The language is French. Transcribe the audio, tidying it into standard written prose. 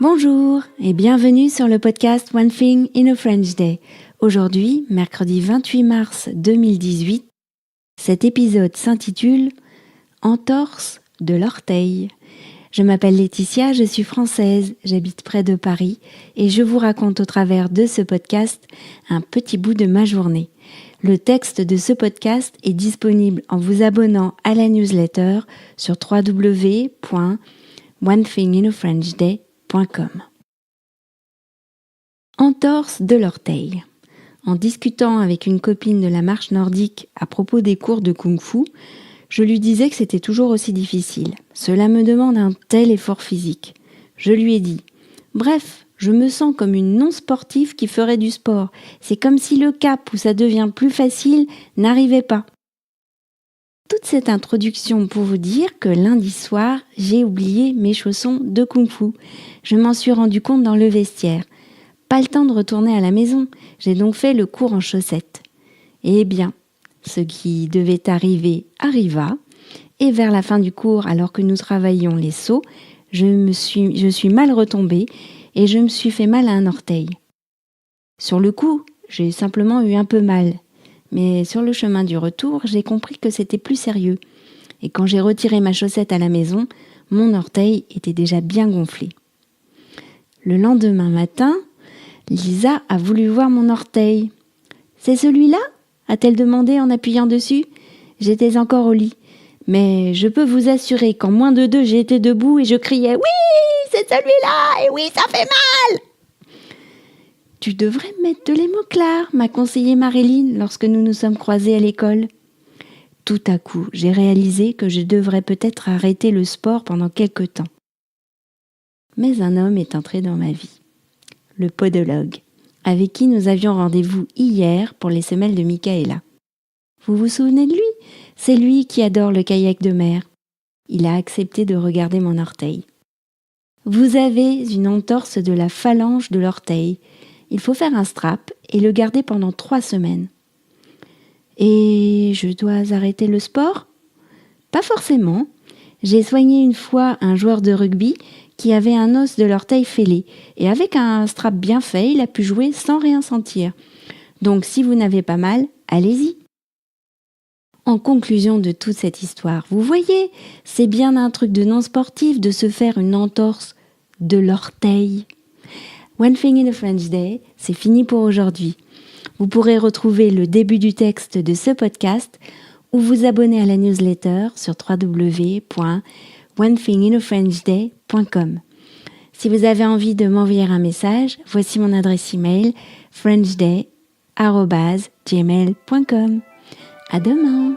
Bonjour et bienvenue sur le podcast One Thing in a French Day. Aujourd'hui, mercredi 28 mars 2018, cet épisode s'intitule « Entorse de l'orteil ». Je m'appelle Laetitia, je suis française, j'habite près de Paris et je vous raconte au travers de ce podcast un petit bout de ma journée. Le texte de ce podcast est disponible en vous abonnant à la newsletter sur www.onethinginafrenchday.com. Entorse de l'orteil. En discutant avec une copine de la marche nordique à propos des cours de kung-fu, je lui disais que c'était toujours aussi difficile. Cela me demande un tel effort physique. Je lui ai dit « Bref, je me sens comme une non-sportive qui ferait du sport. C'est comme si le cap où ça devient plus facile n'arrivait pas. » Toute cette introduction pour vous dire que lundi soir, j'ai oublié mes chaussons de kung-fu. Je m'en suis rendu compte dans le vestiaire. Pas le temps de retourner à la maison, j'ai donc fait le cours en chaussettes. Eh bien, ce qui devait arriver arriva, et vers la fin du cours, alors que nous travaillions les sauts, je suis mal retombée et je me suis fait mal à un orteil. Sur le coup, j'ai simplement eu un peu mal. Mais sur le chemin du retour, j'ai compris que c'était plus sérieux. Et quand j'ai retiré ma chaussette à la maison, mon orteil était déjà bien gonflé. Le lendemain matin, Lisa a voulu voir mon orteil. « C'est celui-là » a-t-elle demandé en appuyant dessus. J'étais encore au lit. Mais je peux vous assurer qu'en moins de 2, j'ai été debout et je criais « Oui, c'est celui-là et oui, ça fait mal !» « Tu devrais mettre de l'hémoclar » m'a conseillé Marilyn lorsque nous nous sommes croisés à l'école. Tout à coup, j'ai réalisé que je devrais peut-être arrêter le sport pendant quelque temps. Mais un homme est entré dans ma vie. Le podologue, avec qui nous avions rendez-vous hier pour les semelles de Michaela. Vous vous souvenez de lui ? C'est lui qui adore le kayak de mer. Il a accepté de regarder mon orteil. Vous avez une entorse de la phalange de l'orteil. Il faut faire un strap et le garder pendant 3 semaines. Et je dois arrêter le sport ? Pas forcément. J'ai soigné une fois un joueur de rugby qui avait un os de l'orteil fêlé et avec un strap bien fait, il a pu jouer sans rien sentir. Donc si vous n'avez pas mal, allez-y. En conclusion de toute cette histoire, vous voyez, c'est bien un truc de non-sportif de se faire une entorse de l'orteil. One Thing in a French Day, c'est fini pour aujourd'hui. Vous pourrez retrouver le début du texte de ce podcast ou vous abonner à la newsletter sur www.onethinginafrenchday.com. Si vous avez envie de m'envoyer un message, voici mon adresse email frenchday@gmail.com. À demain!